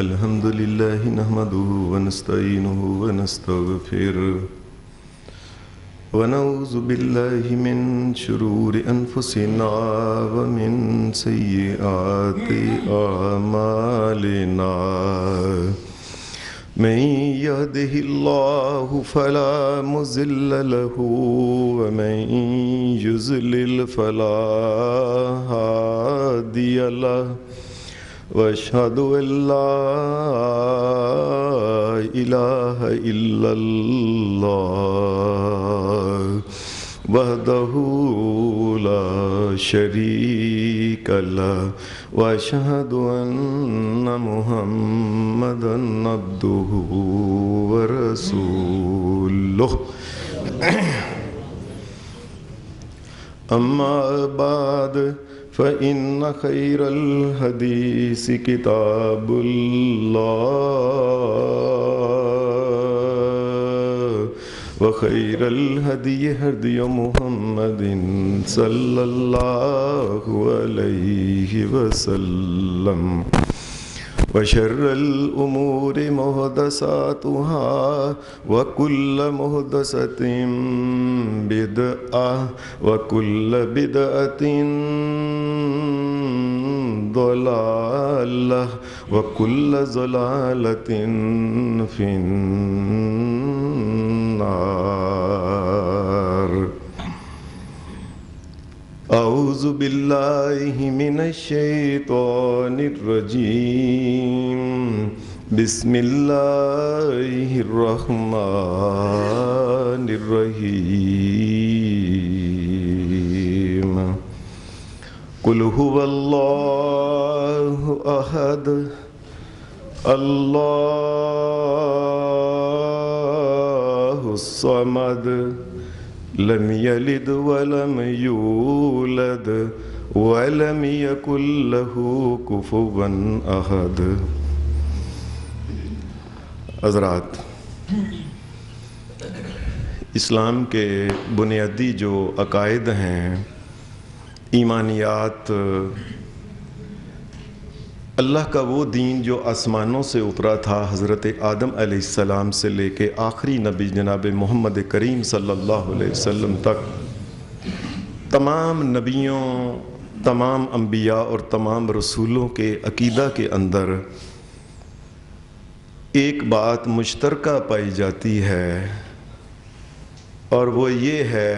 الحمد لله نحمده ونستعينه ونستغفره ونعوذ بالله من شرور أنفسنا ومن سيئات أعمالنا من يهده الله فلا مضل له ومن يضلل فلا هادي له واشهد ان لا اله الا الله وحده لا شريك له واشهد ان محمدا عبده ورسوله اما بعد فإن خير الحديث كتاب الله وخير الهدي هدي محمد صلى الله عليه وسلم وشر الأمور محدثاتها وكل محدثة بدعة وكل بدعة ضلالة وكل ضلالة في النار. أعوذ بالله من الشيطان الرجيم بسم الله الرحمن الرحيم قل هو الله أحد الله الصمد لم يلد ولم يولد ولم يكن له كفوا أحد. حضرات، اسلام کے بنیادی جو عقائد ہیں، ایمانیات، اللہ کا وہ دین جو آسمانوں سے اترا تھا حضرت آدم علیہ السلام سے لے کے آخری نبی جناب محمد کریم صلی اللہ علیہ وسلم تک، تمام نبیوں، تمام انبیاء اور تمام رسولوں کے عقیدہ کے اندر ایک بات مشترکہ پائی جاتی ہے، اور وہ یہ ہے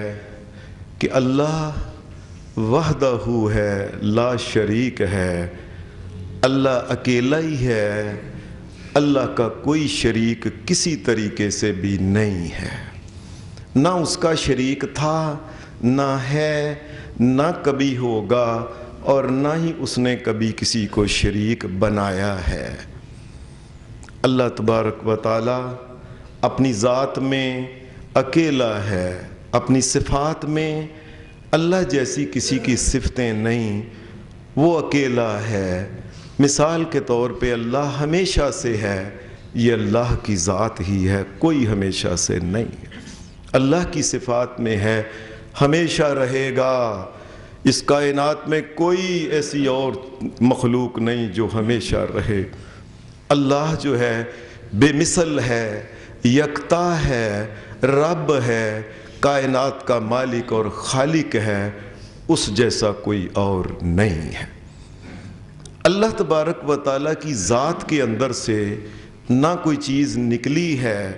کہ اللہ وحدہ ہے، لا شریک ہے، اللہ اکیلا ہی ہے، اللہ کا کوئی شریک کسی طریقے سے بھی نہیں ہے، نہ اس کا شریک تھا، نہ ہے، نہ کبھی ہوگا، اور نہ ہی اس نے کبھی کسی کو شریک بنایا ہے۔ اللہ تبارک و تعالی اپنی ذات میں اکیلا ہے، اپنی صفات میں اللہ جیسی کسی کی صفتیں نہیں، وہ اکیلا ہے۔ مثال کے طور پہ اللہ ہمیشہ سے ہے، یہ اللہ کی ذات ہی ہے، کوئی ہمیشہ سے نہیں ہے۔ اللہ کی صفات میں ہے ہمیشہ رہے گا، اس کائنات میں کوئی ایسی اور مخلوق نہیں جو ہمیشہ رہے۔ اللہ جو ہے بے مثل ہے، یکتا ہے، رب ہے، کائنات کا مالک اور خالق ہے، اس جیسا کوئی اور نہیں ہے۔ اللہ تبارک و تعالیٰ کی ذات کے اندر سے نہ کوئی چیز نکلی ہے،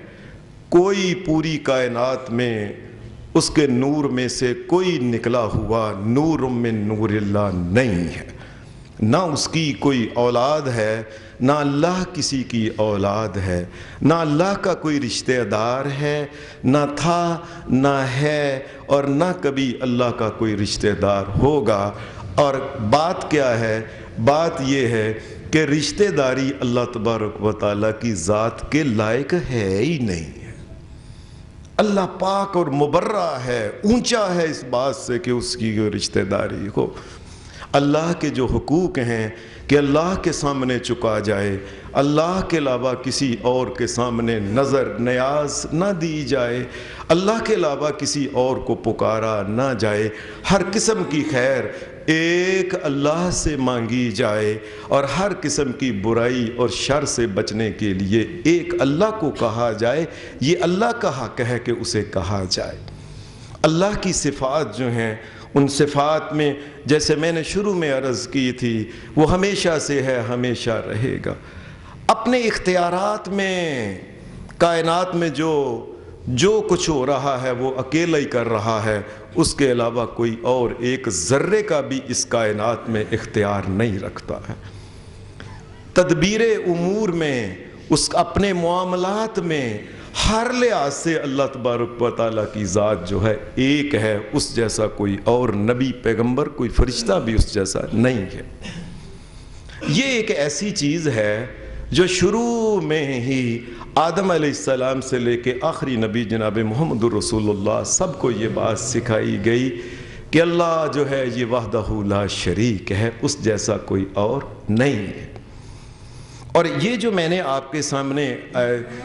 کوئی پوری کائنات میں اس کے نور میں سے کوئی نکلا ہوا نور من نور اللہ نہیں ہے، نہ اس کی کوئی اولاد ہے، نہ اللہ کسی کی اولاد ہے، نہ اللہ کا کوئی رشتہ دار ہے، نہ تھا، نہ ہے، اور نہ کبھی اللہ کا کوئی رشتہ دار ہوگا۔ اور بات کیا ہے؟ بات یہ ہے کہ رشتہ داری اللہ تبارک و تعالیٰ کی ذات کے لائق ہے ہی نہیں ہے۔ اللہ پاک اور مبرہ ہے، اونچا ہے اس بات سے کہ اس کی رشتہ داری ہو۔ اللہ کے جو حقوق ہیں کہ اللہ کے سامنے چکا جائے، اللہ کے علاوہ کسی اور کے سامنے نظر نیاز نہ دی جائے، اللہ کے علاوہ کسی اور کو پکارا نہ جائے، ہر قسم کی خیر ایک اللہ سے مانگی جائے، اور ہر قسم کی برائی اور شر سے بچنے کے لیے ایک اللہ کو کہا جائے۔ یہ اللہ کا حق ہے کہ اسے کہا جائے۔ اللہ کی صفات جو ہیں، ان صفات میں جیسے میں نے شروع میں عرض کی تھی، وہ ہمیشہ سے ہے، ہمیشہ رہے گا۔ اپنے اختیارات میں کائنات میں جو کچھ ہو رہا ہے وہ اکیلا ہی کر رہا ہے، اس کے علاوہ کوئی اور ایک ذرے کا بھی اس کائنات میں اختیار نہیں رکھتا ہے۔ تدبیر امور میں، اس اپنے معاملات میں، ہر لحاظ سے اللہ تبارک و تعالیٰ کی ذات جو ہے ایک ہے، اس جیسا کوئی اور نبی پیغمبر کوئی فرشتہ بھی اس جیسا نہیں ہے۔ یہ ایک ایسی چیز ہے جو شروع میں ہی آدم علیہ السلام سے لے کے آخری نبی جناب محمد رسول اللہ سب کو یہ بات سکھائی گئی کہ اللہ جو ہے یہ وحدہ لا شریک ہے، اس جیسا کوئی اور نہیں ہے۔ اور یہ جو میں نے آپ کے سامنے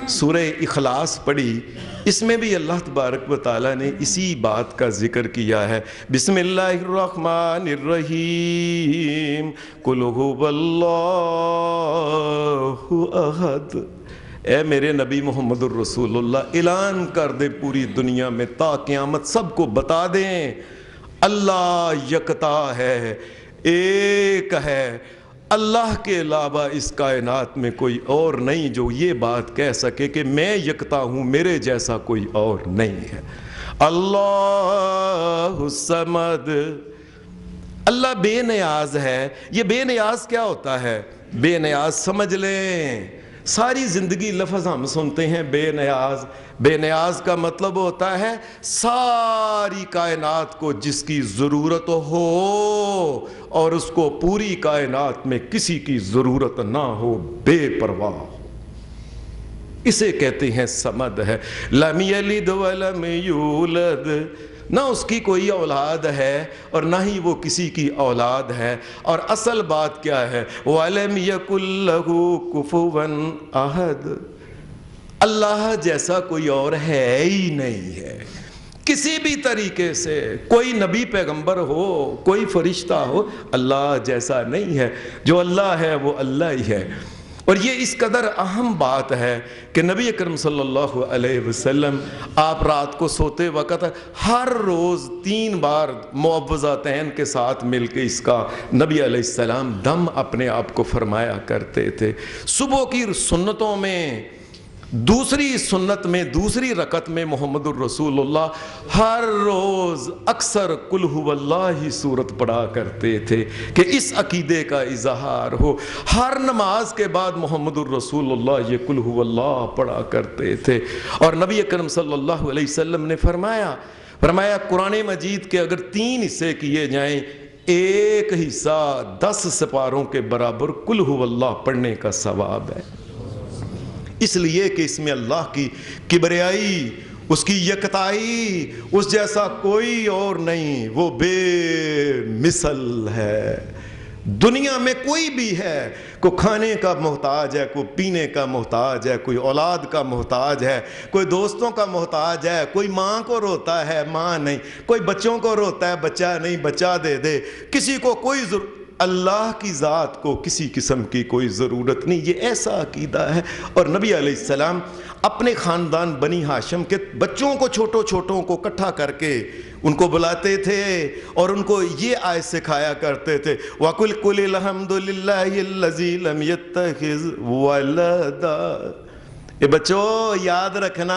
سورہ اخلاص پڑھی، اس میں بھی اللہ تبارک و تعالیٰ نے اسی بات کا ذکر کیا ہے۔ بسم اللہ الرحمن الرحیم، قل هو اللہ احد۔ اے میرے نبی محمد الرسول اللہ، اعلان کر دے پوری دنیا میں تا قیامت سب کو بتا دیں، اللہ یکتا ہے، ایک ہے، اللہ کے علاوہ اس کائنات میں کوئی اور نہیں جو یہ بات کہہ سکے کہ میں یکتا ہوں، میرے جیسا کوئی اور نہیں ہے۔ اللہ الصمد، اللہ بے نیاز ہے۔ یہ بے نیاز کیا ہوتا ہے؟ بے نیاز سمجھ لیں، ساری زندگی لفظ ہم سنتے ہیں بے نیاز۔ بے نیاز کا مطلب ہوتا ہے ساری کائنات کو جس کی ضرورت ہو اور اس کو پوری کائنات میں کسی کی ضرورت نہ ہو، بے پرواہ ہو، اسے کہتے ہیں صمد ہے۔ لم یلد ولم یولد، نہ اس کی کوئی اولاد ہے اور نہ ہی وہ کسی کی اولاد ہے، اور اصل بات کیا ہے؟ وَلَمْ يَكُنْ لَهُ كُفُوًا أَحَدٌ، اللہ جیسا کوئی اور ہے ہی نہیں ہے کسی بھی طریقے سے۔ کوئی نبی پیغمبر ہو، کوئی فرشتہ ہو، اللہ جیسا نہیں ہے۔ جو اللہ ہے وہ اللہ ہی ہے۔ اور یہ اس قدر اہم بات ہے کہ نبی اکرم صلی اللہ علیہ وسلم آپ رات کو سوتے وقت ہر روز 3 بار معوذتین کے ساتھ مل کے اس کا نبی علیہ السلام دم اپنے آپ کو فرمایا کرتے تھے۔ صبح کی سنتوں میں، دوسری سنت میں، دوسری رکعت میں محمد الرسول اللہ ہر روز اکثر قل هو اللہ سورت پڑھا کرتے تھے کہ اس عقیدے کا اظہار ہو۔ ہر نماز کے بعد محمد الرسول اللہ یہ قل هو اللہ پڑھا کرتے تھے۔ اور نبی اکرم صلی اللہ علیہ وسلم نے فرمایا قرآن مجید کے اگر 3 حصے کیے جائیں، ایک حصہ 10 سپاروں کے برابر قل هو اللہ پڑھنے کا ثواب ہے۔ اس لیے کہ اس میں اللہ کی کبریائی، اس کی یکتائی، اس جیسا کوئی اور نہیں، وہ بے مثل ہے۔ دنیا میں کوئی بھی ہے، کوئی کھانے کا محتاج ہے، کوئی پینے کا محتاج ہے، کوئی اولاد کا محتاج ہے، کوئی دوستوں کا محتاج ہے، کوئی ماں کو روتا ہے ماں نہیں، کوئی بچوں کو روتا ہے بچہ نہیں بچہ دے دے، کسی کو کوئی ضرورت، اللہ کی ذات کو کسی قسم کی کوئی ضرورت نہیں۔ یہ ایسا عقیدہ ہے۔ اور نبی علیہ السلام اپنے خاندان بنی ہاشم کے بچوں کو، چھوٹوں کو اکٹھا کر کے ان کو بلاتے تھے اور ان کو یہ آیت سکھایا کرتے تھے، وَقُلْ قُلِ الْحَمْدُ لِلَّهِ الَّذِي لَمْ يَتَّخِذْ وَلَدًا۔ اے بچوں یاد رکھنا،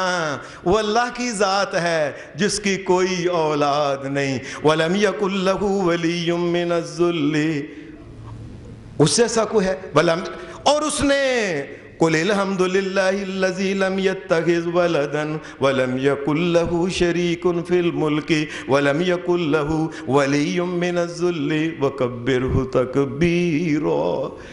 وہ اللہ کی ذات ہے جس کی کوئی اولاد نہیں۔ وَلَمْ يَكُنْ لَهُ وَلِيٌّ مِّنَ الذُّلِّ، اس جیسا کوئی ہے، اور اس نے قُلِ الْحَمْدُ لِلَّهِ الَّذِي لَمْ يَتَّخِذْ وَلَدًا وَلَمْ يَكُنْ لَهُ شَرِيكٌ فِي الْمُلْكِ وَلَمْ يَكُنْ لَهُ وَلِيٌّ مِّنَ الذُّلِّ وَكَبِّرْهُ تَكْبِيرًا۔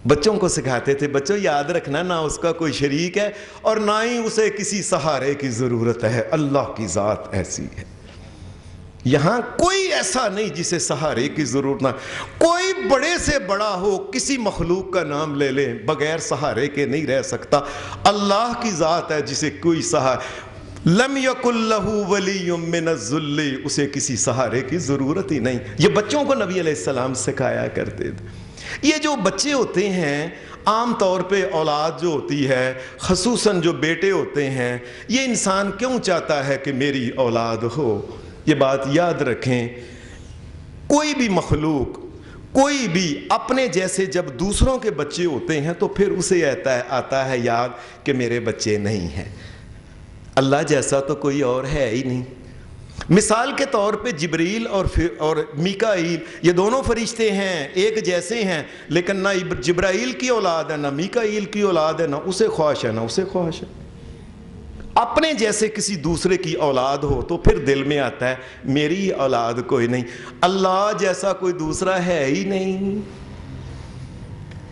بچوں کو سکھاتے تھے، بچوں یاد رکھنا، نہ اس کا کوئی شریک ہے اور نہ ہی اسے کسی سہارے کی ضرورت ہے، اللہ کی ذات ایسی ہے۔ یہاں کوئی ایسا نہیں جسے سہارے کی ضرورت نہ. کوئی بڑے سے بڑا ہو, کسی مخلوق کا نام لے لیں, بغیر سہارے کے نہیں رہ سکتا. اللہ کی ذات ہے جسے کوئی سہارا, لم یکن لہ ولی من الذل, اسے کسی سہارے کی ضرورت ہی نہیں. یہ بچوں کو نبی علیہ السلام سکھایا کرتے تھے. یہ جو بچے ہوتے ہیں, عام طور پہ اولاد جو ہوتی ہے, خصوصاً جو بیٹے ہوتے ہیں, یہ انسان کیوں چاہتا ہے کہ میری اولاد ہو؟ یہ بات یاد رکھیں, کوئی بھی مخلوق, کوئی بھی اپنے جیسے جب دوسروں کے بچے ہوتے ہیں تو پھر اسے آتا ہے یاد کہ میرے بچے نہیں ہیں. اللہ جیسا تو کوئی اور ہے ہی نہیں. مثال کے طور پہ جبریل اور میکائیل, یہ دونوں فرشتے ہیں, ایک جیسے ہیں, لیکن نہ جبرائیل کی اولاد ہے, نہ میکائیل کی اولاد ہے, نہ اسے خواہش ہے, نہ اسے خواہش ہے. اپنے جیسے کسی دوسرے کی اولاد ہو تو پھر دل میں آتا ہے میری اولاد کوئی نہیں. اللہ جیسا کوئی دوسرا ہے ہی نہیں.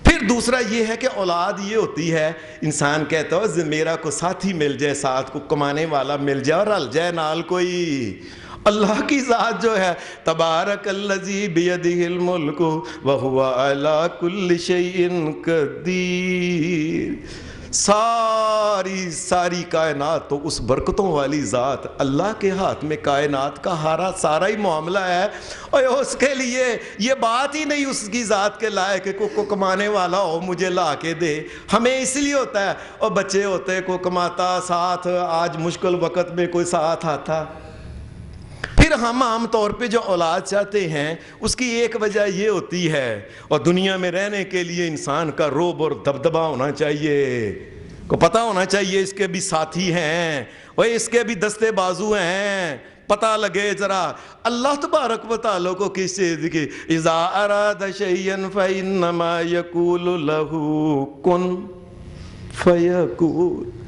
پھر دوسرا یہ ہے کہ اولاد یہ ہوتی ہے, انسان کہتا ہے میرا کو ساتھی مل جائے, ساتھ کو کمانے والا مل جائے اور رل جائے نال کوئی. اللہ کی ذات جو ہے, تبارک الذی بیدہ الملک وہو علی کل شیء قدیر. ساری کائنات تو اس برکتوں والی ذات اللہ کے ہاتھ میں, کائنات کا سارا ہی معاملہ ہے. اور اس کے لیے یہ بات ہی نہیں اس کی ذات کے لائق کہ کو کمانے والا ہو مجھے لا کے دے. ہمیں اس لیے ہوتا ہے, اور بچے ہوتے کو کماتا ساتھ, آج مشکل وقت میں کوئی ساتھ آتا. پھر ہم عام طور پہ جو اولاد چاہتے ہیں اس کی ایک وجہ یہ ہوتی ہے, اور دنیا میں رہنے کے لیے انسان کا رعب اور دبدبا ہونا چاہیے, کو پتہ ہونا چاہیے اس کے بھی ساتھی ہیں, وہ اس کے بھی دستے بازو ہیں, پتہ لگے ذرا. اللہ تبارک و تعالیٰ کو کس چیز کی, اذا اراد شیئا فانما یقول له کن فیکون.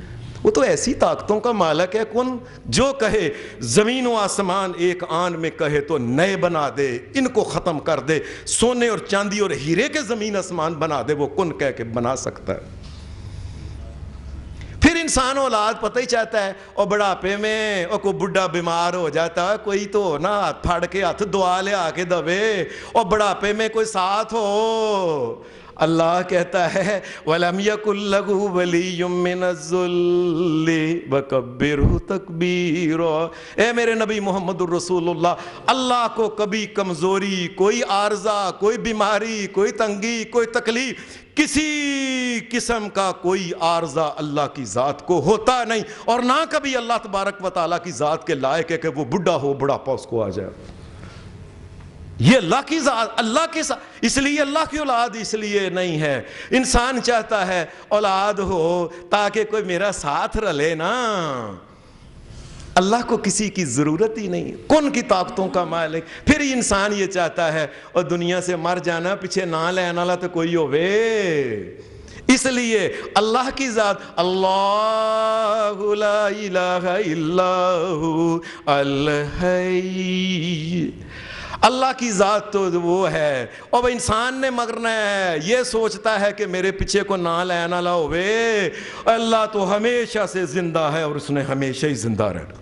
وہ تو ایسی طاقتوں کا مالک ہے, کن جو کہے, زمین و آسمان ایک آن میں کہے تو نئے بنا دے, ان کو ختم کر دے, سونے اور چاندی اور ہیرے کے زمین آسمان بنا دے, وہ کن کہہ کے بنا سکتا ہے. پھر انسان اولاد پتہ ہی چاہتا ہے, اور بڑھاپے میں اور کوئی بڈھا بیمار ہو جاتا ہے, کوئی تو نا ہاتھ پھاڑ کے ہاتھ دعا لے آ کے دوے, اور بڑھاپے میں کوئی ساتھ ہو. اللہ کہتا ہے وَلَمْ يَكُنْ لَهُ وَلِيٌّ مِّنَ الذُّلِّ وَكَبِّرْهُ تَكْبِيرًا. اے میرے نبی محمد الرسول اللہ, اللہ کو کبھی کمزوری, کوئی عارضہ, کوئی بیماری, کوئی تنگی, کوئی تکلیف, کسی قسم کا کوئی عارضہ اللہ کی ذات کو ہوتا نہیں, اور نہ کبھی اللہ تبارک و تعالیٰ کی ذات کے لائق ہے کہ وہ بڈھا ہو, بڑھاپا اس کو آ جائے. یہ اللہ کی ذات, اللہ کے ساتھ, اس لیے اللہ کی اولاد اس لیے نہیں ہے. انسان چاہتا ہے اولاد ہو تاکہ کوئی میرا ساتھ رلے نا. اللہ کو کسی کی ضرورت ہی نہیں, کن کی طاقتوں کا مالک. پھر انسان یہ چاہتا ہے اور دنیا سے مر جانا, پیچھے نہ لینے والا تو کوئی ہوئے. اس لیے اللہ کی ذات, اللہ لا الہ الا ہو الحی, اللہ کی ذات تو وہ ہے. اور انسان نے مرنا ہے, یہ سوچتا ہے کہ میرے پیچھے کو نہ لینا لا ہوئے. اللہ تو ہمیشہ سے زندہ ہے اور اس نے ہمیشہ ہی زندہ رہنا.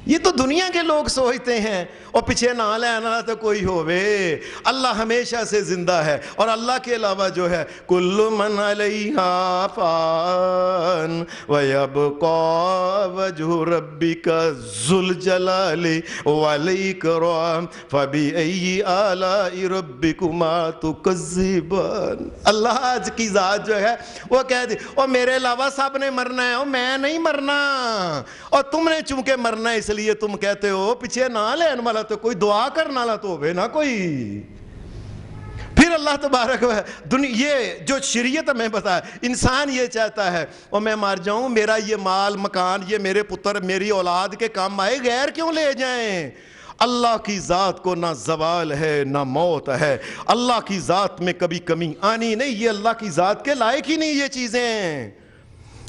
یہ تو دنیا کے لوگ سوچتے ہیں, اور پیچھے نہ لینا تو کوئی ہوئے. اللہ ہمیشہ سے زندہ ہے, اور اللہ کے علاوہ جو ہے کل من علیہا فان ویبقى وجہ ربک ذو الجلال والاکرام فبأی آلاء ربکما تکذبان. اللہ آج کی ذات جو ہے وہ کہہ دی, اور میرے علاوہ سب نے مرنا ہے, اور میں نہیں مرنا, اور تم نے چونکہ مرنا ہے اس لیے تم کہتے ہو پیچھے نہ لینے والا تو کوئی, دعا کرنا لا تو ہوئے نا کوئی. پھر اللہ تبارک یہ جو شریعت ہمیں بتایا, انسان یہ چاہتا ہے اور میں مر جاؤں, میرا یہ مال مکان, یہ میرے پتر میری اولاد کے کام آئے, غیر کیوں لے جائیں. اللہ کی ذات کو نہ زوال ہے نہ موت ہے, اللہ کی ذات میں کبھی کمی آنی نہیں, یہ اللہ کی ذات کے لائق ہی نہیں یہ چیزیں.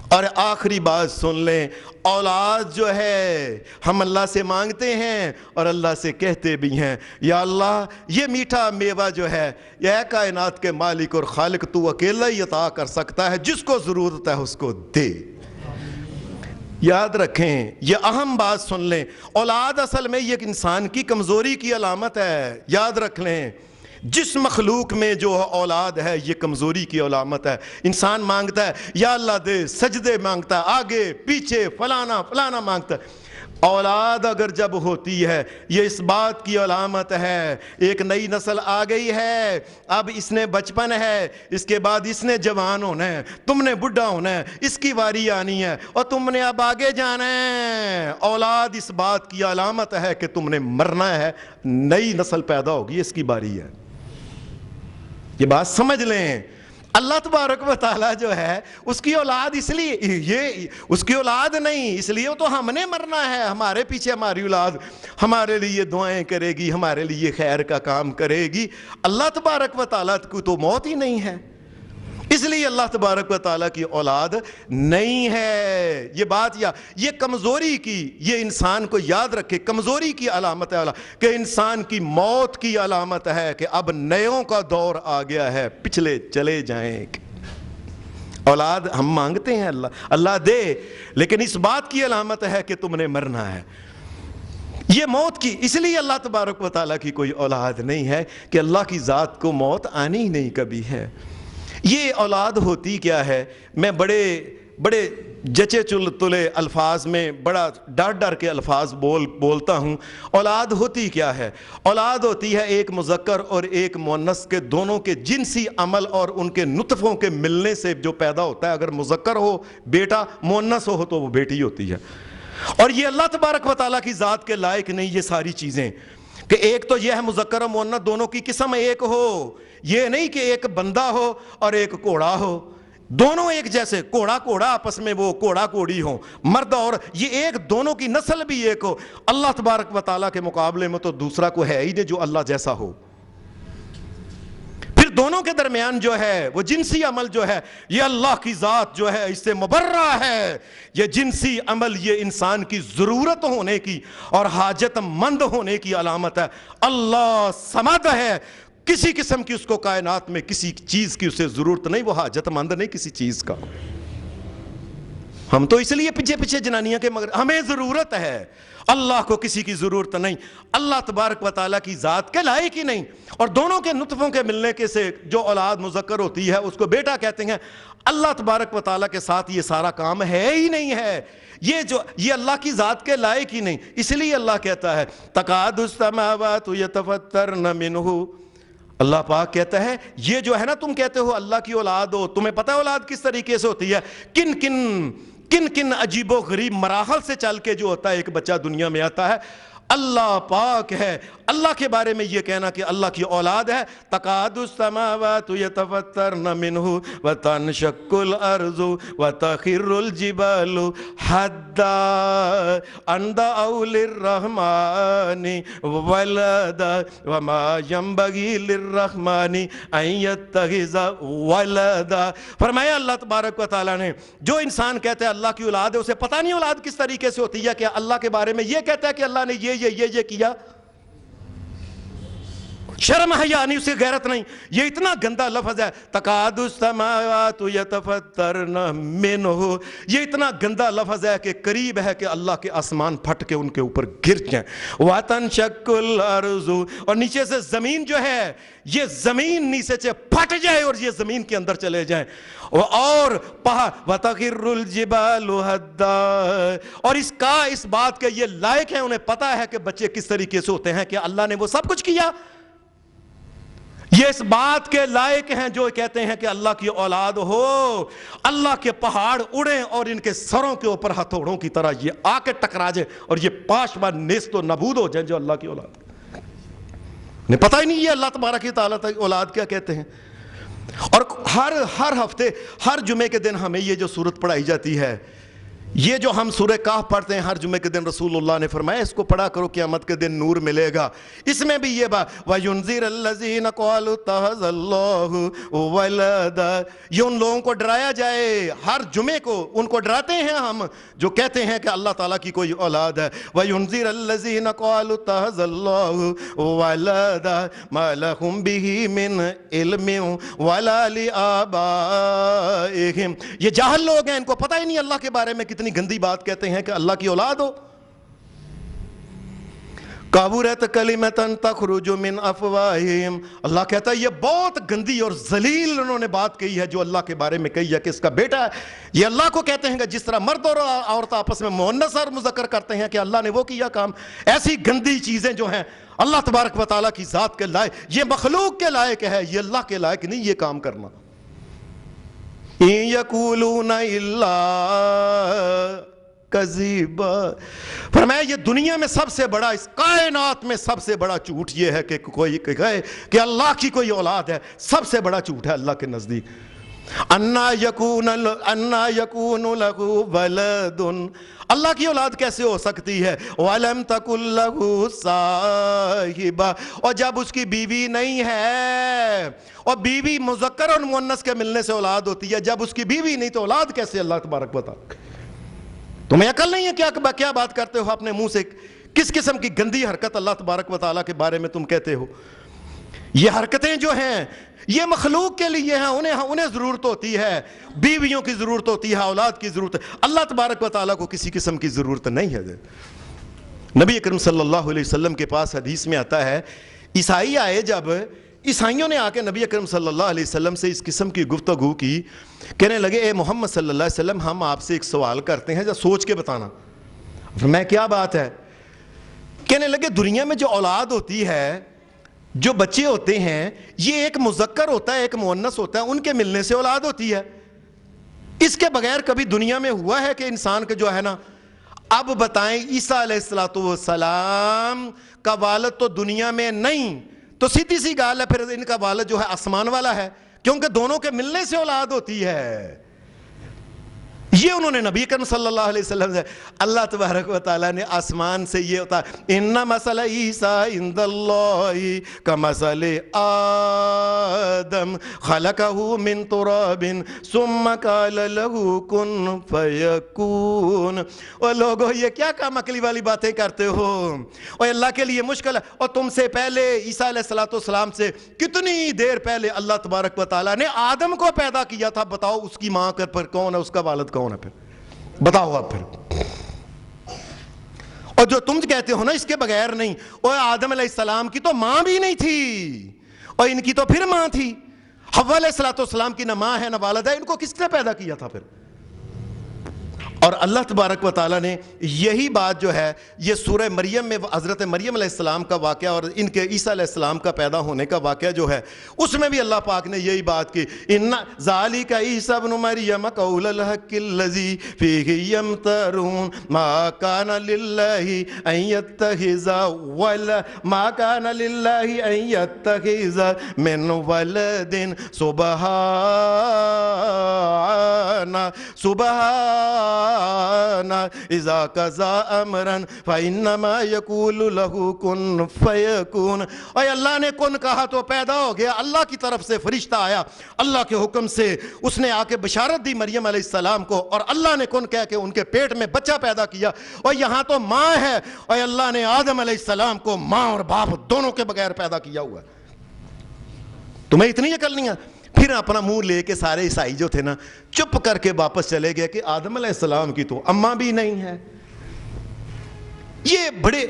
اور آخری بات سن لیں, اولاد جو ہے ہم اللہ سے مانگتے ہیں اور اللہ سے کہتے بھی ہیں یا اللہ یہ میٹھا میوہ جو ہے یہ کائنات کے مالک اور خالق تو اکیلا ہی عطا کر سکتا ہے, جس کو ضرورت ہے اس کو دے. یاد رکھیں، یہ اہم بات سن لیں، اولاد اصل میں یہ انسان کی کمزوری کی علامت ہے، یاد رکھ لیں۔ جس مخلوق میں جو اولاد ہے یہ کمزوری کی علامت ہے۔ انسان مانگتا ہے یا اللہ دے، سجدے مانگتا ہے، آگے پیچھے فلانا فلانا مانگتا ہے۔ اولاد اگر جب ہوتی ہے یہ اس بات کی علامت ہے، ایک نئی نسل آ گئی ہے، اب اس نے بچپن ہے، اس کے بعد اس نے جوان ہونا ہے، تم نے بڈھا ہونا ہے، اس کی واری آنی ہے اور تم نے اب آگے جانا ہے۔ اولاد اس بات کی علامت ہے کہ تم نے مرنا ہے، نئی نسل پیدا ہوگی، اس کی باری ہے۔ یہ بات سمجھ لیں، اللہ تبارک و تعالیٰ جو ہے اس کی اولاد اس لیے، یہ اس کی اولاد نہیں، اس لیے تو ہم نے مرنا ہے، ہمارے پیچھے ہماری اولاد ہمارے لیے دعائیں کرے گی، ہمارے لیے خیر کا کام کرے گی۔ اللہ تبارک و تعالیٰ کو تو موت ہی نہیں ہے، اس لیے اللہ تبارک و تعالیٰ کی اولاد نہیں ہے۔ یہ بات یہ کمزوری کی، یہ انسان کو یاد رکھے، کمزوری کی علامت ہے کہ انسان کی موت کی علامت ہے کہ اب نیوں کا دور آ گیا ہے، پچھلے چلے جائیں۔ اولاد ہم مانگتے ہیں، اللہ دے، لیکن اس بات کی علامت ہے کہ تم نے مرنا ہے، یہ موت کی۔ اس لیے اللہ تبارک و تعالیٰ کی کوئی اولاد نہیں ہے کہ اللہ کی ذات کو موت آنی ہی نہیں کبھی ہے۔ یہ اولاد ہوتی کیا ہے؟ میں بڑے جچے تلے الفاظ میں بڑا ڈر کے الفاظ بولتا ہوں۔ اولاد ہوتی کیا ہے؟ اولاد ہوتی ہے ایک مذکر اور ایک مؤنث کے دونوں کے جنسی عمل اور ان کے نطفوں کے ملنے سے جو پیدا ہوتا ہے۔ اگر مذکر ہو بیٹا، مؤنث ہو تو وہ بیٹی ہوتی ہے۔ اور یہ اللہ تبارک و تعالیٰ کی ذات کے لائق نہیں یہ ساری چیزیں، کہ ایک تو یہ ہے مذکر و مؤنث دونوں کی قسم ایک ہو، یہ نہیں کہ ایک بندہ ہو اور ایک گھوڑا ہو، دونوں ایک جیسے، گھوڑا آپس میں وہ گھوڑا گھوڑی ہو، مرد اور یہ ایک، دونوں کی نسل بھی ایک ہو۔ اللہ تبارک و تعالیٰ کے مقابلے میں تو دوسرا کوئی ہے ہی نہیں جو اللہ جیسا ہو۔ پھر دونوں کے درمیان جو ہے وہ جنسی عمل جو ہے، یہ اللہ کی ذات جو ہے اس سے مبرہ ہے۔ یہ جنسی عمل یہ انسان کی ضرورت ہونے کی اور حاجت مند ہونے کی علامت ہے۔ اللہ صمد ہے، کسی قسم کی اس کو کائنات میں کسی چیز کی اسے ضرورت نہیں، وہ حاجت مند نہیں کسی چیز کا۔ ہم تو اس لیے پیچھے جنانیاں کے، مگر ہمیں ضرورت ہے، اللہ کو کسی کی ضرورت نہیں۔ اللہ تبارک و تعالیٰ کی ذات کے لائق ہی نہیں۔ اور دونوں کے نطفوں کے ملنے کے سے جو اولاد مذکر ہوتی ہے اس کو بیٹا کہتے ہیں۔ اللہ تبارک و تعالیٰ کے ساتھ یہ سارا کام ہے ہی نہیں ہے، یہ اللہ کی ذات کے لائق ہی نہیں۔ اس لیے اللہ کہتا ہے تکاد السماوات یتفطرن منہ، اللہ پاک کہتا ہے یہ جو ہے نا، تم کہتے ہو اللہ کی اولاد ہو، تمہیں پتہ ہے اولاد کس طریقے سے ہوتی ہے، کن کن عجیب و غریب مراحل سے چل کے جو ہوتا ہے ایک بچہ دنیا میں آتا ہے۔ اللہ پاک ہے، اللہ کے بارے میں یہ کہنا کہ اللہ کی اولاد ہے، تکاد السماوات یتفطرن منہ وتنشق الارض وتخر الجبال حدا ان دعوا للرحمن ولدا وما ينبغي للرحمن ان يتخذ ولدا۔ فرمایا اللہ تبارک و تعالیٰ نے، جو انسان کہتے ہیں اللہ کی اولاد ہے، اسے پتہ نہیں اولاد کس طریقے سے ہوتی ہے، کہ اللہ کے بارے میں یہ کہتا ہے کہ اللہ نے یہ کیا، شرم حیا نہیں، اسے غیرت نہیں۔ یہ اتنا گندا لفظ ہے، تکاد السماوات یتفطرن منہ، یہ اتنا گندا لفظ ہے کہ قریب ہے کہ اللہ کے آسمان پھٹ کے ان کے اوپر گر جائیں۔ وتنشق الارض، اور نیچے سے زمین جو ہے، یہ زمین نیچے سے پھٹ جائے اور یہ زمین کے اندر چلے جائیں، اور پہاڑ وتخر الجبال حدا، اور اس بات کے یہ لائق ہیں، انہیں پتا ہے کہ بچے کس طریقے سے ہوتے ہیں، کہ اللہ نے وہ سب کچھ کیا۔ یہ اس بات کے لائق ہیں جو کہتے ہیں کہ اللہ کی اولاد ہو، اللہ کے پہاڑ اڑیں اور ان کے سروں کے اوپر ہتھوڑوں کی طرح یہ آ کے ٹکرا جائیں اور یہ پاشبا نیست و نابود ہو جائیں جو اللہ کی اولاد انہیں پتہ ہی نہیں یہ اللہ تبارک و تعالیٰ کی اولاد کیا کہتے ہیں۔ اور ہر ہفتے ہر جمعے کے دن ہمیں یہ جو سورت پڑھائی جاتی ہے، یہ جو ہم سورہ کہف پڑھتے ہیں ہر جمعے کے دن، رسول اللہ نے فرمایا اس کو پڑھا کرو، قیامت کے دن نور ملے گا۔ اس میں بھی یہ بات وَيُنذِرَ الَّذِينَ قَالُوا اتَّخَذَ اللَّهُ وَلَدًا، یہ ان لوگوں کو ڈرایا جائے، ہر جمعے کو ان کو ڈراتے ہیں ہم جو کہتے ہیں کہ اللہ تعالیٰ کی کوئی اولاد ہے۔ وَيُنذِرَ الَّذِينَ قَالُوا اتَّخَذَ اللَّهُ وَلَدًا مَا لَهُم بِهِ مِنْ عِلْمٍ وَلَا لِآبَائِهِمْ، یہ جاہل لوگ ہیں، ان کو پتہ ہی نہیں اللہ کے بارے میں کتنی اتنی گندی بات کہتے ہیں کہ اللہ کی اولاد ہو. کابورت کلمتن تخرج من افواہہم، اللہ کہتا ہے یہ بہت گندی اور ذلیل انہوں نے بات کہی ہے جو اللہ کے بارے میں کہی ہے کہ اس کا بیٹا ہے. یہ اللہ کو کہتے ہیں کہ جس طرح مرد اور عورت آپس میں مؤنث اور مذکر کرتے ہیں کہ اللہ نے وہ کیا کام. ایسی گندی چیزیں جو ہیں اللہ تبارک و تعالیٰ کی ذات کے لائق، یہ مخلوق کے لائق ہے، یہ اللہ کے لائق نہیں یہ کام کرنا. إِن يَقُولُونَ إِلَّا کذیبا. فرمایا یہ دنیا میں سب سے بڑا، اس کائنات میں سب سے بڑا جھوٹ یہ ہے کہ کوئی کہے کہ اللہ کی کوئی اولاد ہے. سب سے بڑا جھوٹ ہے اللہ کے نزدیک. اَنَّا يَكُونُ لَهُ وَلَدٌ، اللہ کی اولاد کیسے ہو سکتی ہے؟ وَلَمْ تَكُنْ لَهُ صَاحِبَةٌ، اور جب اس کی بیوی نہیں ہے. اور بیوی مذکر اور مؤنث کے ملنے سے اولاد ہوتی ہے، جب اس کی بیوی نہیں تو اولاد کیسے؟ اللہ تبارک و تعالیٰ. تمہیں عقل نہیں ہے کیا بات کرتے ہو اپنے منہ سے؟ کس قسم کی گندی حرکت اللہ تبارک و تعالیٰ کے بارے میں تم کہتے ہو؟ یہ حرکتیں جو ہیں یہ مخلوق کے لیے ہیں، انہیں ضرورت ہوتی ہے، بیویوں کی ضرورت ہوتی ہے، اولاد کی ضرورت ہے. اللہ تبارک و تعالیٰ کو کسی قسم کی ضرورت نہیں ہے. نبی اکرم صلی اللہ علیہ وسلم کے پاس حدیث میں آتا ہے، عیسائی آئے، جب عیسائیوں نے آ کے نبی اکرم صلی اللہ علیہ وسلم سے اس قسم کی گفتگو کی، کہنے لگے اے محمد صلی اللہ علیہ وسلم ہم آپ سے ایک سوال کرتے ہیں، سوچ کے بتانا. میں کیا بات ہے؟ کہنے لگے دنیا میں جو اولاد ہوتی ہے، جو بچے ہوتے ہیں، یہ ایک مذکر ہوتا ہے ایک مؤنث ہوتا ہے، ان کے ملنے سے اولاد ہوتی ہے. اس کے بغیر کبھی دنیا میں ہوا ہے کہ انسان کا جو ہے نا، اب بتائیں عیسیٰ علیہ السلام کا والد تو دنیا میں نہیں، تو سیدھی سی گال ہے پھر ان کا والد جو ہے آسمان والا ہے، کیونکہ دونوں کے ملنے سے اولاد ہوتی ہے. یہ انہوں نے نبی کریم صلی اللہ علیہ وسلم سے، اللہ تبارک و تعالیٰ نے آسمان سے یہ ہوتا ہے ان مثل عیسیٰ عند اللہ کمثل آدم خلقہ من تراب ثم قال له کن فیکون. اور لوگوں یہ کیا کام عقلی والی باتیں کرتے ہو؟ اور اللہ کے لیے مشکل ہے. اور تم سے پہلے عیسیٰ علیہ السلام سے کتنی دیر پہلے اللہ تبارک و تعالیٰ نے آدم کو پیدا کیا تھا. بتاؤ اس کی ماں پر کون ہے، اس کا والد کون ہے؟ پھر بتاؤ آپ پھر. اور جو تم کہتے ہو نا اس کے بغیر نہیں، اور آدم علیہ السلام کی تو ماں بھی نہیں تھی، اور ان کی تو پھر ماں تھی. حوا علیہ السلام کی نہ ماں ہے نہ والد ہے، ان کو کس نے پیدا کیا تھا پھر؟ اور اللہ تبارک و تعالیٰ نے یہی بات جو ہے یہ سورہ مریم میں حضرت مریم علیہ السلام کا واقعہ اور ان کے عیسیٰ علیہ السلام کا پیدا ہونے کا واقعہ جو ہے اس میں بھی اللہ پاک نے یہی بات کی، ان ذالک عیسیٰ ابن مریم قول الحق الذی فیہ یمترون ما کان للہ ان یتخذ ما کان للہ ان یتخذ من ولد اذا قضا امرا فانما یقول له کن فیکون. اور اللہ نے کن کہا تو پیدا ہو گیا. اللہ کی طرف سے فرشتہ آیا، اللہ کے حکم سے اس نے آ کے بشارت دی مریم علیہ السلام کو، اور اللہ نے کن کہہ کے ان کے پیٹ میں بچہ پیدا کیا. اور یہاں تو ماں ہے، اور اللہ نے آدم علیہ السلام کو ماں اور باپ دونوں کے بغیر پیدا کیا ہوا. تمہیں اتنی عقل نہیں ہے؟ پھر اپنا منہ لے کے سارے عیسائی جو تھے نا چپ کر کے واپس چلے گئے کہ آدم علیہ السلام کی تو اماں بھی نہیں ہے. یہ بڑے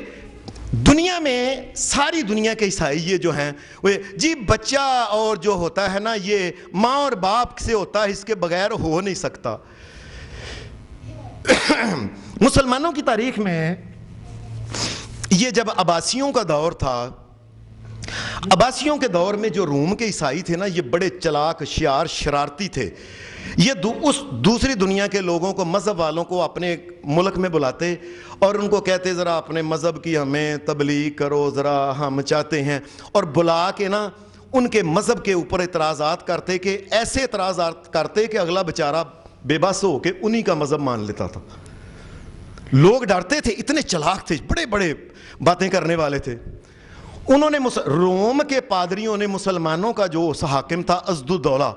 دنیا میں ساری دنیا کے عیسائی یہ جو ہیں وہ جی بچہ اور جو ہوتا ہے نا یہ ماں اور باپ سے ہوتا ہے، اس کے بغیر ہو نہیں سکتا. مسلمانوں کی تاریخ میں یہ جب عباسیوں کا دور تھا، عباسیوں کے دور میں جو روم کے عیسائی تھے نا یہ بڑے چلاک شیار شرارتی تھے. یہ اس دوسری دنیا کے لوگوں کو، مذہب والوں کو اپنے ملک میں بلاتے اور ان کو کہتے ذرا اپنے مذہب کی ہمیں تبلیغ کرو، ذرا ہم چاہتے ہیں، اور بلا کے نا ان کے مذہب کے اوپر اعتراضات کرتے کہ ایسے اعتراضات کرتے کہ اگلا بیچارہ بے بس ہو کے انہی کا مذہب مان لیتا تھا. لوگ ڈرتے تھے، اتنے چلاک تھے، بڑے بڑے باتیں کرنے والے تھے. انہوں نے روم کے پادریوں نے مسلمانوں کا جو حاکم تھا عضد الدولہ،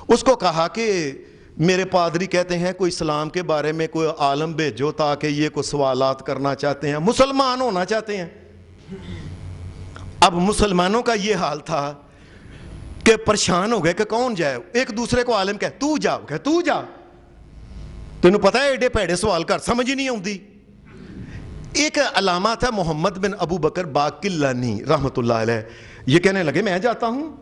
اس کو کہا کہ میرے پادری کہتے ہیں کوئی اسلام کے بارے میں کوئی عالم بھیجو تاکہ یہ کوئی سوالات کرنا چاہتے ہیں، مسلمان ہونا چاہتے ہیں. اب مسلمانوں کا یہ حال تھا کہ پریشان ہو گئے کہ کون جائے. ایک دوسرے کو عالم کہے تو جا، کہ تو جا. تینوں پتا ہے ایڈے پیڑے سوال کر سمجھ ہی نہیں آتی. ایک علامہ تھا محمد بن ابو بکر باقلانی رحمۃ اللہ علیہ, یہ کہنے لگے میں جاتا ہوں,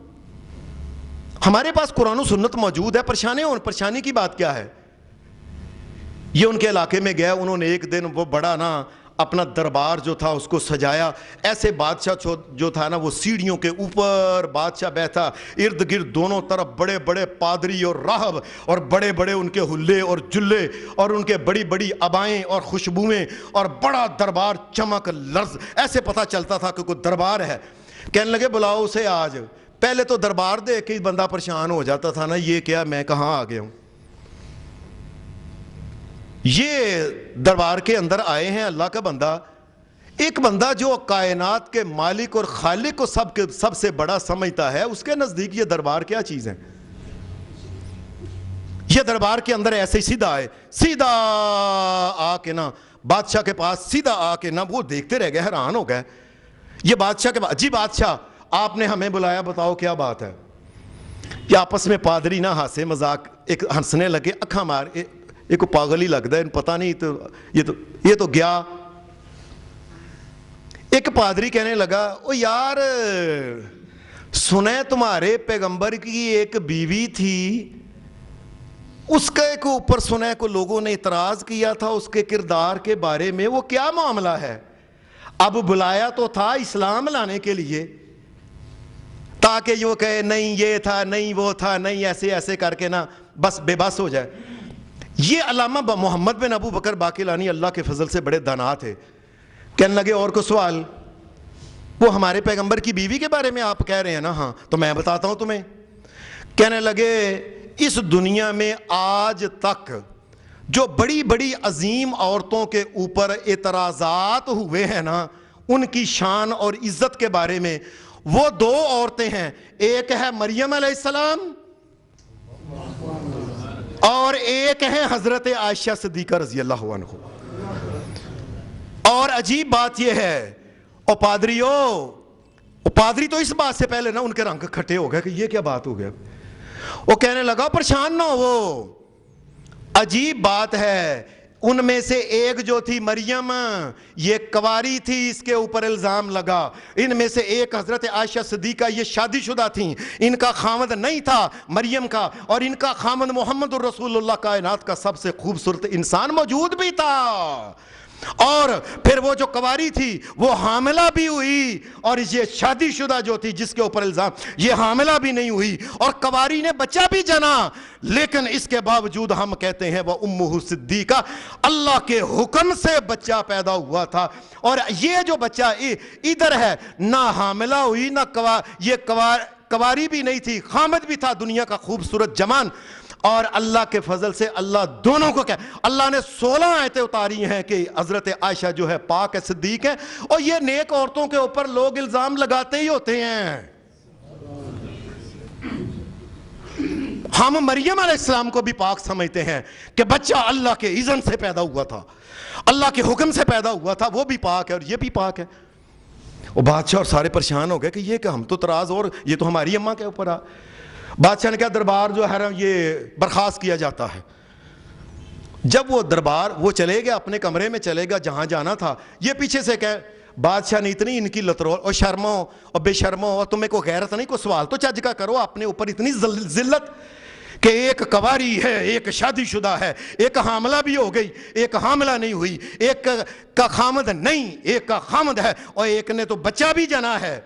ہمارے پاس قرآن و سنت موجود ہے, پریشانی کی بات کیا ہے. یہ ان کے علاقے میں گیا, انہوں نے ایک دن وہ بڑا نا اپنا دربار جو تھا اس کو سجایا, ایسے بادشاہ جو تھا نا وہ سیڑھیوں کے اوپر بادشاہ بیٹھا, ارد گرد دونوں طرف بڑے بڑے پادری اور راہب اور بڑے بڑے ان کے ہلے اور جلے اور ان کے بڑی بڑی ابائیں اور خوشبوئیں اور بڑا دربار چمک لرز, ایسے پتہ چلتا تھا کہ کوئی دربار ہے. کہنے لگے بلاؤ اسے آج. پہلے تو دربار دیکھ کے بندہ پریشان ہو جاتا تھا نا, یہ کیا میں کہاں آ گیا ہوں. یہ دربار کے اندر آئے ہیں اللہ کا بندہ, ایک بندہ جو کائنات کے مالک اور خالق کو سب سے بڑا سمجھتا ہے, اس کے نزدیک یہ دربار کیا چیز ہے. یہ دربار کے اندر ایسے ہی سیدھا آئے, سیدھا آ کے نا بادشاہ کے پاس سیدھا آ کے نا وہ دیکھتے رہ گئے, حیران ہو گئے. یہ بادشاہ کے پاس, جی بادشاہ آپ نے ہمیں بلایا, بتاؤ کیا بات ہے. یہ آپس میں پادری نہ ہنسے مذاق, ایک ہنسنے لگے, اکھاں مار, ایک کو پاگل ہی لگتا ہے, پتہ نہیں تو یہ تو گیا. ایک پادری کہنے لگا, او یار سنے تمہارے پیغمبر کی ایک بیوی تھی, اس کے اوپر سنے کو لوگوں نے اعتراض کیا تھا اس کے کردار کے بارے میں, وہ کیا معاملہ ہے. اب بلایا تو تھا اسلام لانے کے لیے, تاکہ یہ کہے نہیں یہ تھا نہیں وہ تھا نہیں, ایسے ایسے کر کے نا بس بے بس ہو جائے. یہ علامہ محمد بن ابو بکر باقلانی اللہ کے فضل سے بڑے دانا تھے. کہنے لگے اور کو سوال, وہ ہمارے پیغمبر کی بیوی کے بارے میں آپ کہہ رہے ہیں نا, ہاں تو میں بتاتا ہوں تمہیں. کہنے لگے اس دنیا میں آج تک جو بڑی بڑی عظیم عورتوں کے اوپر اعتراضات ہوئے ہیں نا, ان کی شان اور عزت کے بارے میں, وہ دو عورتیں ہیں, ایک ہے مریم علیہ السلام اور ایک ہے حضرت عائشہ صدیقہ رضی اللہ عنہ. اور عجیب بات یہ ہے, او پادری تو اس بات سے پہلے نا ان کے رنگ کھٹے ہو گئے کہ یہ کیا بات ہو گیا. وہ کہنے لگا پریشان نہ ہو, عجیب بات ہے, ان میں سے ایک جو تھی مریم یہ کواری تھی, اس کے اوپر الزام لگا. ان میں سے ایک حضرت عائشہ صدیقہ یہ شادی شدہ تھیں, ان کا خامد نہیں تھا مریم کا, اور ان کا خامد محمد الرسول اللہ کائنات کا سب سے خوبصورت انسان موجود بھی تھا. اور پھر وہ جو کواری تھی وہ حاملہ بھی ہوئی, اور یہ شادی شدہ جو تھی جس کے اوپر الزام یہ حاملہ بھی نہیں ہوئی, اور کواری نے بچہ بھی جنا. لیکن اس کے باوجود ہم کہتے ہیں وہ امہ صدیقہ, اللہ کے حکم سے بچہ پیدا ہوا تھا. اور یہ جو بچہ ادھر ہے, نہ حاملہ ہوئی نہ یہ کواری بھی نہیں تھی, خامد بھی تھا, دنیا کا خوبصورت جوان. اور اللہ کے فضل سے اللہ دونوں کو کیا, اللہ نے 16 آیتیں اتاری ہیں کہ حضرت عائشہ جو ہے پاک ہے, صدیق ہے. اور یہ نیک عورتوں کے اوپر لوگ الزام لگاتے ہی ہوتے ہیں. ہم مریم علیہ السلام کو بھی پاک سمجھتے ہیں کہ بچہ اللہ کے اذن سے پیدا ہوا تھا, اللہ کے حکم سے پیدا ہوا تھا, وہ بھی پاک ہے اور یہ بھی پاک ہے. وہ بادشاہ اور سارے پریشان ہو گئے کہ یہ کہ ہم تو تراز, اور یہ تو ہماری اماں کے اوپر آ. بادشاہ نے کہا دربار جو ہے یہ برخاست کیا جاتا ہے. جب وہ دربار وہ چلے گیا, اپنے کمرے میں چلے گا جہاں جانا تھا, یہ پیچھے سے کہ بادشاہ نے اتنی ان کی لترول اور شرمو اور بے شرمو, اور تمہیں کوئی غیرت نہیں, کوئی سوال تو چج کا کرو, اپنے اوپر اتنی ذلت کہ ایک کواری ہے, ایک شادی شدہ ہے, ایک حاملہ بھی ہو گئی, ایک حاملہ نہیں ہوئی, ایک کا خامد نہیں, ایک کا خامد ہے, اور ایک نے تو بچہ بھی جنا ہے.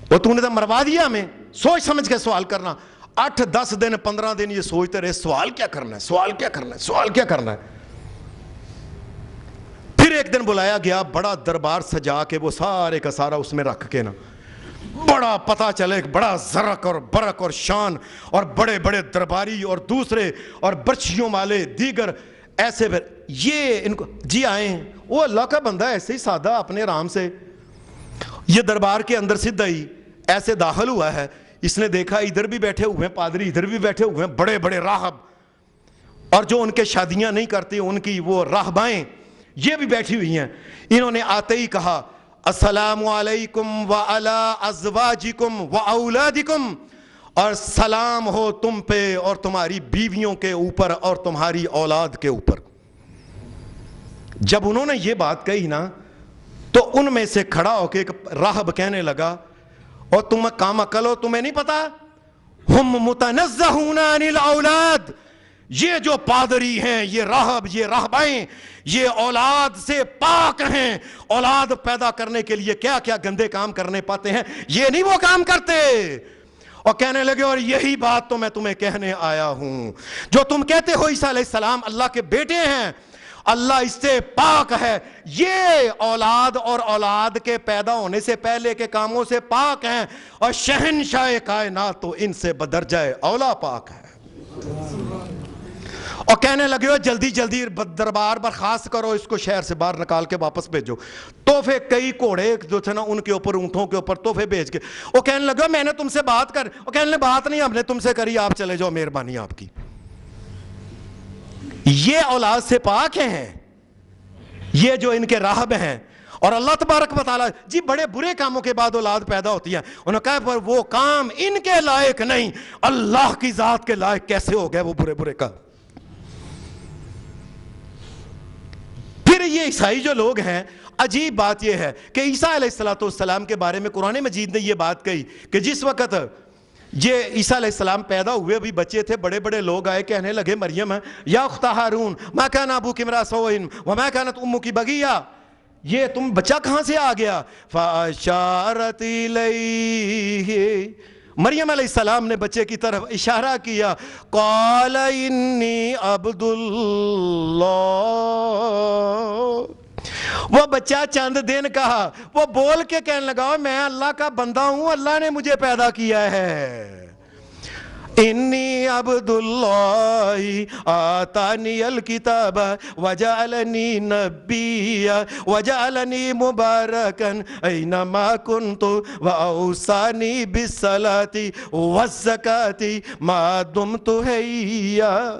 اور تو نے تو مروا دیا ہمیں. سوچ سمجھ کے سوال کرنا. 8-10 دن 15 دن یہ سوچتے رہے سوال کیا کرنا ہے, سوال کیا کرنا ہے, سوال کیا کرنا ہے. پھر ایک دن بلایا گیا, بڑا دربار سجا کے وہ سارے کا سارا اس میں رکھ کے نا, بڑا پتہ چلے, بڑا زرق اور برق اور شان, اور بڑے بڑے درباری اور دوسرے اور برچھیوں والے دیگر ایسے. پھر یہ ان کو جی آئیں, وہ اللہ کا بندہ ایسے ہی سادہ اپنے آرام سے یہ دربار کے اندر سیدھا ہی ایسے داخل ہوا ہے. اس نے دیکھا ادھر بھی بیٹھے ہوئے ہیں پادری, ادھر بھی بیٹھے ہوئے ہیں بڑے بڑے راہب, اور جو ان کے شادیاں نہیں کرتی ان کی وہ راہبائیں یہ بھی بیٹھی ہوئی ہیں. انہوں نے آتے ہی کہا السلام علیکم وعلی ازواجکم واولادکم, اور سلام ہو تم پہ اور تمہاری بیویوں کے اوپر اور تمہاری اولاد کے اوپر۔ جب انہوں نے یہ بات کہی نا تو ان میں سے کھڑا ہو کے ایک راہب کہنے لگا اور تم کام عقل ہو، تمہیں نہیں پتا ہم متنزہون عن الاولاد، یہ جو پادری ہیں، یہ راہب، یہ راہبائیں، یہ اولاد سے پاک ہیں، اولاد پیدا کرنے کے لیے کیا کیا گندے کام کرنے پاتے ہیں، یہ نہیں وہ کام کرتے۔ اور کہنے لگے اور یہی بات تو میں تمہیں کہنے آیا ہوں، جو تم کہتے ہو عیسیٰ علیہ السلام اللہ کے بیٹے ہیں، اللہ اس سے پاک ہے، یہ اولاد اور اولاد کے پیدا ہونے سے پہلے کے کاموں سے پاک ہیں، اور شہنشاہ کائنات تو ان سے بدرجہ اولا پاک ہے۔ اور کہنے لگے ہو جلدی جلدی دربار برخاست کرو، اس کو شہر سے باہر نکال کے واپس بھیجو۔ تحفے کئی گھوڑے جو تھے نا ان کے اوپر، اونٹوں کے اوپر تحفے بھیج کے، وہ کہنے لگے میں نے تم سے بات کر، وہ کہنے لگے بات نہیں ہم نے تم سے کری، آپ چلے جاؤ، مہربانی آپ کی۔ یہ اولاد سے پاک ہیں، یہ جو ان کے راہب ہیں، اور اللہ تبارک و تعالیٰ جی بڑے برے کاموں کے بعد اولاد پیدا ہوتی ہے، انہوں نے کہا پر وہ کام ان کے لائق نہیں، اللہ کی ذات کے لائق کیسے ہو گئے وہ برے برے کام۔ پھر یہ عیسائی جو لوگ ہیں، عجیب بات یہ ہے کہ عیسیٰ علیہ السلام کے بارے میں قرآن مجید نے یہ بات کہی کہ جس وقت یہ عیسیٰ علیہ السلام پیدا ہوئے، ابھی بچے تھے، بڑے بڑے لوگ آئے کہنے لگے مریم یا اخت ہارون ما کان ابوک امرأ سوء وما کانت امک بغیہ، یہ تم بچہ کہاں سے آ گیا؟ فاشارت الیہ، مریم علیہ السلام نے بچے کی طرف اشارہ کیا، قال انی عبد اللہ، وہ بچہ چند دن کہا، وہ بول کے کہنے لگا میں اللہ کا بندہ ہوں، اللہ نے مجھے پیدا کیا ہے۔ انی عبد اللہ آتانی الکتاب وجعلنی نبیا وجعلنی مبارکا اینما کنت واوصانی بالصلاۃ والزکاۃ ما دمت حیا۔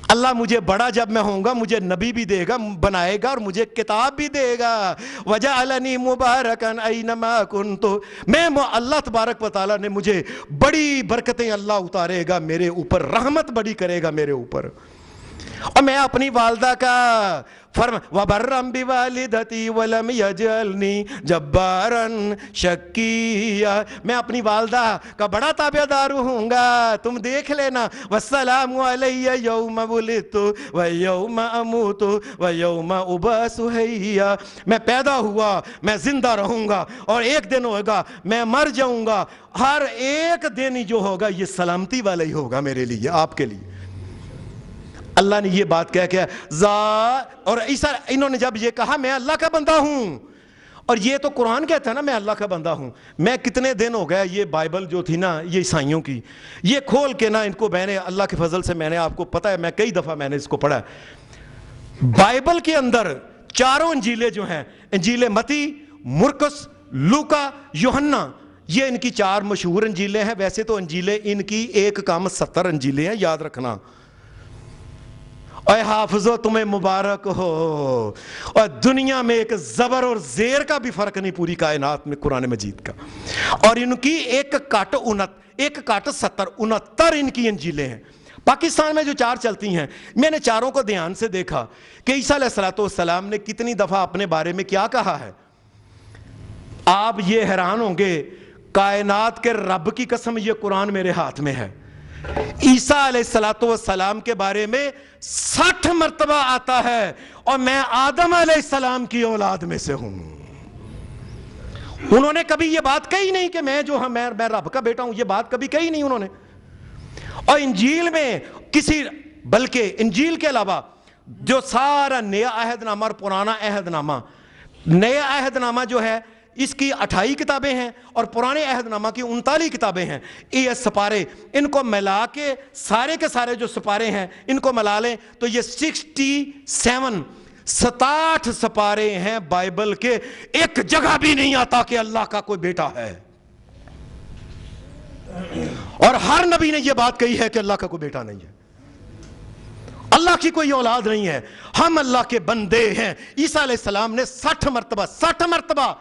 اللہ مجھے بڑا جب میں ہوں گا مجھے نبی بھی دے گا، بنائے گا، اور مجھے کتاب بھی دے گا۔ وَجَعَلَنِي مُبَارَكًا أَيْنَمَا كُنْتُ، میں اللہ تبارک و تعالیٰ نے مجھے بڑی برکتیں اللہ اتارے گا میرے اوپر، رحمت بڑی کرے گا میرے اوپر۔ اور میں اپنی والدہ کا وَبَرًّا بِوَالِدَتِي وَلَمْ يَجْعَلْنِي جَبَّارًا شَقِيًّا، میں اپنی والدہ کا بڑا تابعدار ہوں گا، تم دیکھ لینا۔ وَالسَّلَامُ عَلَيَّ يَوْمَ وُلِدتُّ وَيَوْمَ أَمُوتُ وَيَوْمَ أُبْعَثُ حَيًّا، میں پیدا ہوا، میں زندہ رہوں گا، اور ایک دن ہوگا میں مر جاؤں گا، ہر ایک دن جو ہوگا یہ سلامتی والا ہی ہوگا میرے لیے، آپ کے لیے۔ اللہ نے یہ بات کہہ کے اور عیسیٰ انہوں نے جب یہ کہا میں اللہ کا بندہ ہوں، اور یہ تو قرآن کہتا ہے نا میں اللہ کا بندہ ہوں۔ میں کتنے دن ہو گیا یہ بائبل جو تھی نا یہ عیسائیوں کی، یہ کھول کے نا ان کو میں نے اللہ کے فضل سے میں نے آپ کو پتہ ہے میں کئی دفعہ میں نے اس کو پڑھا ہے۔ بائبل کے اندر چاروں انجیلیں جو ہیں، انجیل متی، مرکس، لوکا، یوحنا، یہ ان کی چار مشہور انجیلیں ہیں۔ ویسے تو انجیلیں ان کی ایک کم 70 انجیلیں ہیں، یاد رکھنا۔ اے حافظو تمہیں مبارک ہو، اور دنیا میں ایک زبر اور زیر کا بھی فرق نہیں پوری کائنات میں قرآن مجید کا، اور ان کی ایک کاٹ 70 69 ان کی انجیلیں ہیں۔ پاکستان میں جو چار چلتی ہیں، میں نے چاروں کو دھیان سے دیکھا کہ عیسیٰ علیہ السلام نے کتنی دفعہ اپنے بارے میں کیا کہا ہے۔ آپ یہ حیران ہوں گے، کائنات کے رب کی قسم یہ قرآن میرے ہاتھ میں ہے، عیسیٰ علیہ السلام کے بارے میں 60 مرتبہ آتا ہے، اور میں آدم علیہ السلام کی اولاد میں سے ہوں۔ انہوں نے کبھی یہ بات کہی نہیں کہ میں جو ہوں میں رب کا بیٹا ہوں، یہ بات کبھی کہی نہیں انہوں نے۔ اور انجیل میں بلکہ انجیل کے علاوہ جو سارا نیا عہد نامہ اور پرانا عہد نامہ، نیا عہد نامہ جو ہے اس کی 28 کتابیں ہیں، اور پرانے عہد نامہ کی 39 کتابیں ہیں۔ یہ سپارے ان کو ملا کے سارے کے سارے جو سپارے ہیں ان کو ملا لیں تو یہ 67 سپارے ہیں بائبل کے۔ ایک جگہ بھی نہیں آتا کہ اللہ کا کوئی بیٹا ہے، اور ہر نبی نے یہ بات کہی ہے کہ اللہ کا کوئی بیٹا نہیں ہے، اللہ کی کوئی اولاد نہیں ہے، ہم اللہ کے بندے ہیں۔ عیسیٰ علیہ السلام نے 60 مرتبہ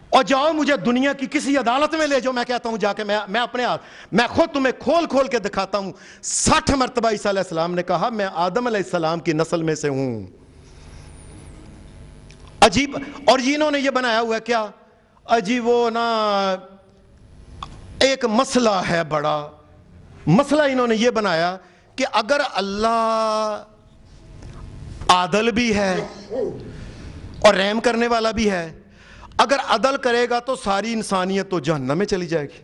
اور جاؤ مجھے دنیا کی کسی عدالت میں لے جو، میں کہتا ہوں جا کے میں اپنے ہاتھ میں خود تمہیں کھول کھول کے دکھاتا ہوں 60 مرتبہ عیسیٰ علیہ السلام نے کہا میں آدم علیہ السلام کی نسل میں سے ہوں. عجیب. اور انہوں نے یہ بنایا ہوا ہے کیا عجیب، وہ نا ایک مسئلہ ہے بڑا مسئلہ انہوں نے یہ بنایا کہ اگر اللہ عادل بھی ہے اور رحم کرنے والا بھی ہے، اگر عدل کرے گا تو ساری انسانیت تو جہنم میں چلی جائے گی،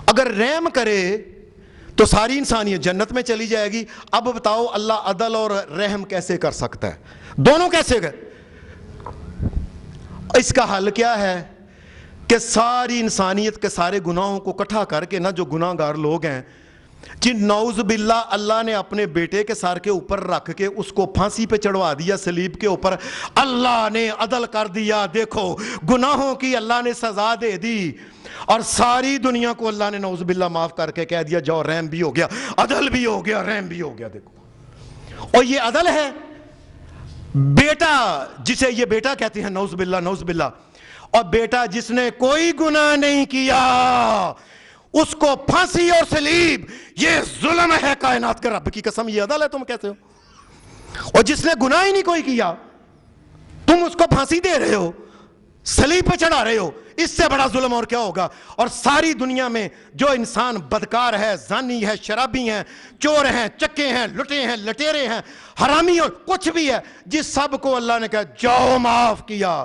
اگر رحم کرے تو ساری انسانیت جنت میں چلی جائے گی. اب بتاؤ اللہ عدل اور رحم کیسے کر سکتا ہے؟ دونوں کیسے گئے؟ اس کا حل کیا ہے کہ ساری انسانیت کے سارے گناہوں کو اکٹھا کر کے نا، جو گناہ گار لوگ ہیں جن نعوذ باللہ اللہ نے اپنے بیٹے کے سر کے اوپر رکھ کے اس کو پھانسی پہ چڑھوا دیا صلیب کے اوپر، اللہ نے عدل کر دیا، دیکھو گناہوں کی اللہ نے سزا دے دی، اور ساری دنیا کو اللہ نے نعوذ باللہ معاف کر کے کہہ دیا جاؤ رحم بھی ہو گیا، عدل بھی ہو گیا، رحم بھی ہو گیا. دیکھو، اور یہ عدل ہے. بیٹا جسے یہ بیٹا کہتے ہیں نعوذ باللہ نعوذ باللہ، اور بیٹا جس نے کوئی گناہ نہیں کیا اس کو پھانسی اور صلیب، یہ ظلم ہے کائنات کے رب کی قسم، یہ عدل ہے؟ تم کہتے ہو. اور جس نے گناہ ہی نہیں کوئی کیا تم اس کو پھانسی دے رہے ہو، صلیب پہ چڑھا رہے ہو، اس سے بڑا ظلم اور کیا ہوگا؟ اور ساری دنیا میں جو انسان بدکار ہے، زانی ہے، شرابی ہیں، چور ہیں، چکے ہیں، لٹے ہیں، لٹیرے ہیں، حرامی اور کچھ بھی ہے، جس سب کو اللہ نے کہا جاؤ معاف کیا.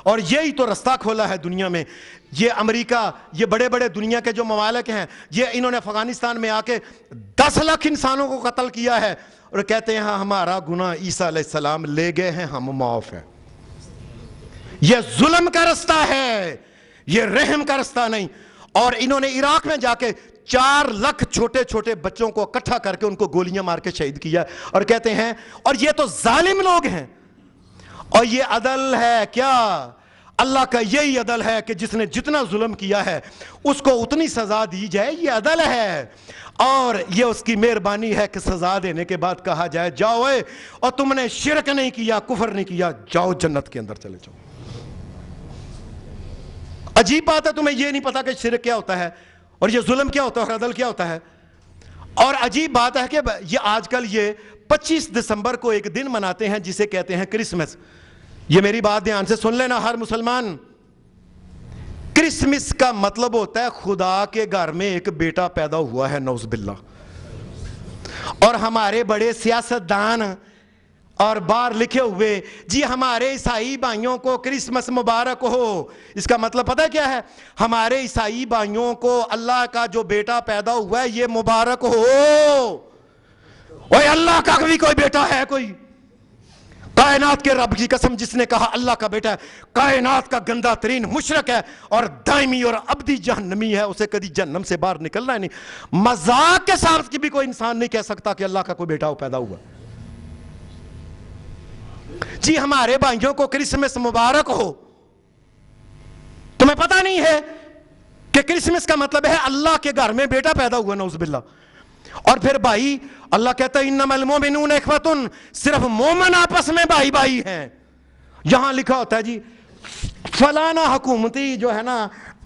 اور یہی تو رستہ کھولا ہے دنیا میں. یہ امریکہ، یہ بڑے بڑے دنیا کے جو ممالک ہیں، یہ انہوں نے افغانستان میں آ کے 10 لاکھ انسانوں کو قتل کیا ہے، اور کہتے ہیں ہاں ہمارا گناہ عیسیٰ علیہ السلام لے گئے ہیں، ہم معاف ہیں. یہ ظلم کا رستہ ہے، یہ رحم کا رستہ نہیں. اور انہوں نے عراق میں جا کے 4 لاکھ چھوٹے چھوٹے بچوں کو اکٹھا کر کے ان کو گولیاں مار کے شہید کیا، اور کہتے ہیں اور یہ تو ظالم لوگ ہیں. اور یہ عدل ہے کیا؟ اللہ کا یہی عدل ہے کہ جس نے جتنا ظلم کیا ہے اس کو اتنی سزا دی جائے، یہ عدل ہے. اور یہ اس کی مہربانی ہے کہ سزا دینے کے بعد کہا جائے جاؤ اور تم نے شرک نہیں کیا، کفر نہیں کیا، جاؤ جنت کے اندر چلے جاؤ. عجیب بات ہے، تمہیں یہ نہیں پتا کہ شرک کیا ہوتا ہے اور یہ ظلم کیا ہوتا ہے اور عدل کیا ہوتا ہے. اور عجیب بات ہے کہ یہ آج کل یہ 25 دسمبر کو ایک دن مناتے ہیں جسے کہتے ہیں کرسمس. یہ میری بات دھیان سے سن لینا ہر مسلمان. کرسمس کا مطلب ہوتا ہے خدا کے گھر میں ایک بیٹا پیدا ہوا ہے، نعوذ باللہ. اور ہمارے بڑے سیاستدان اور باہر لکھے ہوئے جی ہمارے عیسائی بھائیوں کو کرسمس مبارک ہو، اس کا مطلب پتہ کیا ہے؟ ہمارے عیسائی بھائیوں کو اللہ کا جو بیٹا پیدا ہوا ہے یہ مبارک ہو. اوے اللہ کا بھی کوئی بیٹا ہے؟ کوئی کائنات کے رب کی قسم جس نے کہا اللہ کا بیٹا ہے، کائنات کا گندہ ترین مشرک ہے اور دائمی اور ابدی جہنمی ہے، اسے کبھی جہنم سے باہر نکلنا ہے نہیں. مذاق کے ساتھ بھی کوئی انسان نہیں کہہ سکتا کہ اللہ کا کوئی بیٹا پیدا ہوا. جی ہمارے بھائیوں کو کرسمس مبارک ہو. تمہیں پتہ نہیں ہے کہ کرسمس کا مطلب ہے اللہ کے گھر میں بیٹا پیدا ہوا، نعوذ باللہ. اور پھر بھائی اللہ کہتا ہے انما المؤمنون اخوۃ، صرف مومن آپس میں بھائی بھائی ہیں. یہاں لکھا ہوتا ہے جی فلانا حکومتی جو ہے نا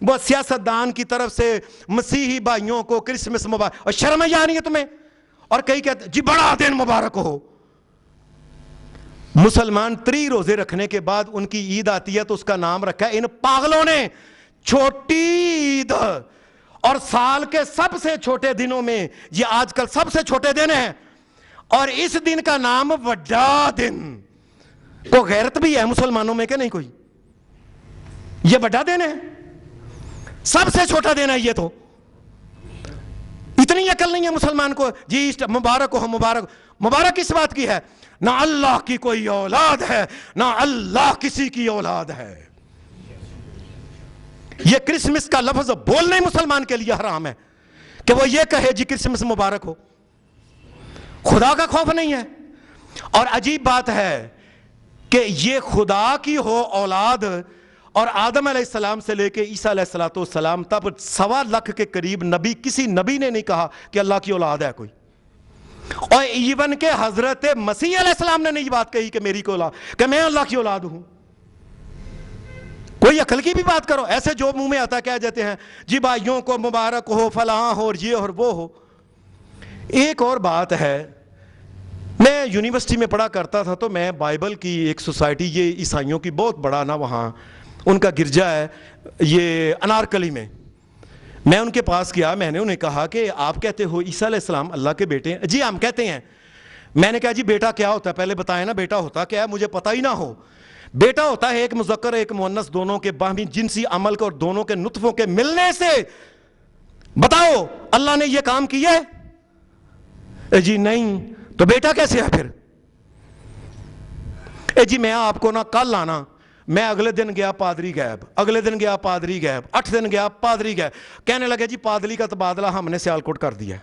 وہ سیاستدان کی طرف سے مسیحی بھائیوں کو کرسمس مبارک، اور شرم آ رہی ہے تمہیں. اور کئی کہتے ہیں جی بڑا دن مبارک ہو. مسلمان 3 روزے رکھنے کے بعد ان کی عید آتی ہے تو اس کا نام رکھا ہے ان پاگلوں نے چھوٹی عید. اور سال کے سب سے چھوٹے دنوں میں یہ آج کل سب سے چھوٹے دن ہیں، اور اس دن کا نام بڑا دن. کو غیرت بھی ہے مسلمانوں میں کہ نہیں کوئی؟ یہ بڑا دن ہے، سب سے چھوٹا دن ہے. یہ تو اتنی عقل نہیں ہے مسلمان کو جی مبارک ہو مبارک. مبارک اس بات کی ہے نہ اللہ کی کوئی اولاد ہے نہ اللہ کسی کی اولاد ہے. یہ کرسمس کا لفظ بولنے مسلمان کے لیے حرام ہے کہ وہ یہ کہے جی کرسمس مبارک ہو. خدا کا خوف نہیں ہے. اور عجیب بات ہے کہ یہ خدا کی ہو اولاد، اور آدم علیہ السلام سے لے کے عیسیٰ علیہ السلام تب 1.25 لاکھ کے قریب نبی، کسی نبی نے نہیں کہا کہ اللہ کی اولاد ہے کوئی. اور ایون کہ حضرت مسیح علیہ السلام نے نہیں بات کہی کہ میری کو اولاد، کہ میں اللہ کی اولاد ہوں. کوئی عقل کی بھی بات کرو. ایسے جو منہ میں آتا کہہ دیتے ہیں جی بھائیوں کو مبارک ہو، فلاں ہو، اور یہ اور وہ ہو. ایک اور بات ہے، میں یونیورسٹی میں پڑھا کرتا تھا تو میں بائبل کی ایک سوسائٹی، یہ عیسائیوں کی بہت بڑا نا وہاں ان کا گرجا ہے یہ انارکلی میں، میں ان کے پاس گیا. میں نے انہیں کہا کہ آپ کہتے ہو عیسیٰ علیہ السلام اللہ کے بیٹے ہیں؟ جی ہم کہتے ہیں. میں نے کہا جی بیٹا کیا ہوتا ہے پہلے بتائیں نا، بیٹا ہوتا کیا ہے؟ مجھے پتہ ہی نہ ہو. بیٹا ہوتا ہے ایک مذکر ایک مؤنث دونوں کے باہمی جنسی عمل کو اور دونوں کے نطفوں کے ملنے سے. بتاؤ اللہ نے یہ کام کیا ہے؟ جی نہیں. تو بیٹا کیسے ہے پھر؟ جی میں آپ کو نا کل آنا. میں اگلے دن گیا پادری غائب، اگلے دن گیا پادری غائب، 8 دن گیا پادری غائب. کہنے لگے جی پادری کا تبادلہ ہم نے سیالکوٹ کر دیا.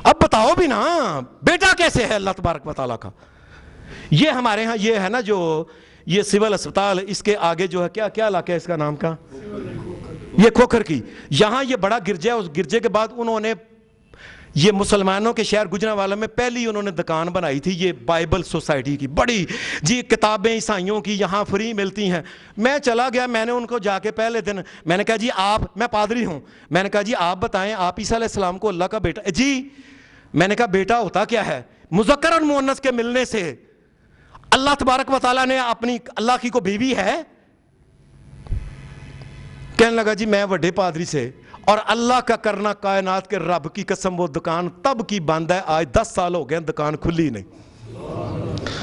اب بتاؤ بھی نا بیٹا کیسے ہے اللہ تبارک و تعالیٰ کا؟ یہ ہمارے ہاں یہ ہے نا جو یہ سول اسپتال، اس کے آگے جو ہے کیا علاقہ ہے اس کا نام کا؟ یہ کھوکھر کی. یہاں یہ بڑا گرجا ہے. اس گرجے کے بعد انہوں نے یہ مسلمانوں کے شہر گجرانوالہ میں پہلی انہوں نے دکان بنائی تھی یہ بائبل سوسائٹی کی بڑی. جی کتابیں عیسائیوں کی یہاں فری ملتی ہیں. میں چلا گیا، میں نے ان کو جا کے پہلے دن میں نے کہا جی آپ، میں پادری ہوں، میں نے کہا جی آپ بتائیں آپ عیسیٰ علیہ السلام کو اللہ کا بیٹا؟ جی میں نے کہا بیٹا ہوتا کیا ہے؟ مذکر اور مؤنث کے ملنے سے. اللہ تبارک و تعالیٰ نے اپنی اللہ کی کو بیوی ہے؟ کہنے لگا جی میں وڈے پادری سے، اور اللہ کا کرنا کائنات کے رب کی قسم وہ دکان تب کی بند ہے، آج 10 سال ہو گئے دکان کھلی نہیں.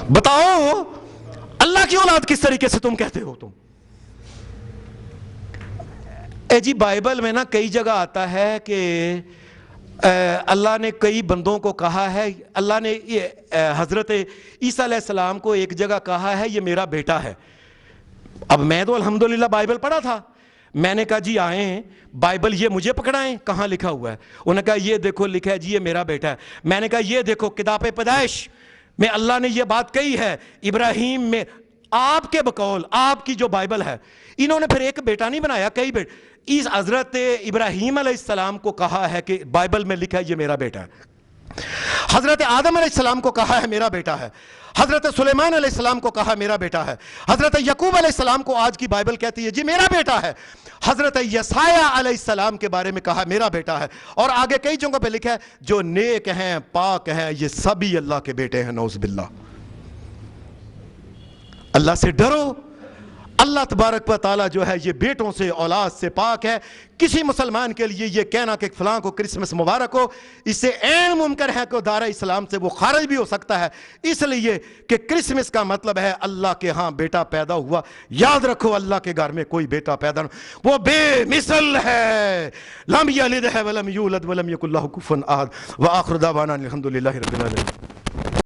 بتاؤ اللہ کی اولاد کس طریقے سے تم کہتے ہو تم؟ جی بائبل میں نا کئی جگہ آتا ہے کہ اللہ نے کئی بندوں کو کہا ہے، اللہ نے حضرت عیسیٰ علیہ السلام کو ایک جگہ کہا ہے یہ میرا بیٹا ہے. اب میں تو الحمدللہ بائبل پڑھا تھا. میں نے کہا جی آئیں بائبل یہ مجھے پکڑائیں کہاں لکھا ہوا ہے. انہوں نے کہا یہ دیکھو لکھا ہے جی یہ میرا بیٹا ہے. میں نے کہا یہ دیکھو کتاب پیدائش میں اللہ نے یہ بات کہی ہے ابراہیم میں. آپ کے بقول آپ کی جو بائبل ہے انہوں نے پھر ایک بیٹا نہیں بنایا، کئی بیٹے. اس حضرت ابراہیم علیہ السلام کو کہا ہے کہ بائبل میں لکھا ہے یہ میرا بیٹا ہے. حضرت آدم علیہ السلام کو کہا ہے میرا بیٹا ہے. حضرت سلیمان علیہ السلام کو کہا میرا بیٹا ہے. حضرت یعقوب علیہ السلام کو آج کی بائبل کہتی ہے جی میرا بیٹا ہے. حضرت یسایہ علیہ السلام کے بارے میں کہا میرا بیٹا ہے. اور آگے کئی جگہوں پہ لکھا ہے جو نیک ہیں پاک ہیں یہ سبھی اللہ کے بیٹے ہیں. نعوذ باللہ. اللہ سے ڈرو. اللہ تبارک و تعالیٰ جو ہے یہ بیٹوں سے اولاد سے پاک ہے. کسی مسلمان کے لیے یہ کہنا کہ فلاں کو کرسمس مبارک ہو اس سے عین ممکن ہے کہ دائرہ اسلام سے وہ خارج بھی ہو سکتا ہے، اس لیے کہ کرسمس کا مطلب ہے اللہ کے ہاں بیٹا پیدا ہوا. یاد رکھو اللہ کے گھر میں کوئی بیٹا پیدا نہیں، وہ بے مثل ہے. لم یلد ولم یولد ولم یکن لہ کفوا احد. وآخر دعوانا الحمدللہ رب العالمین.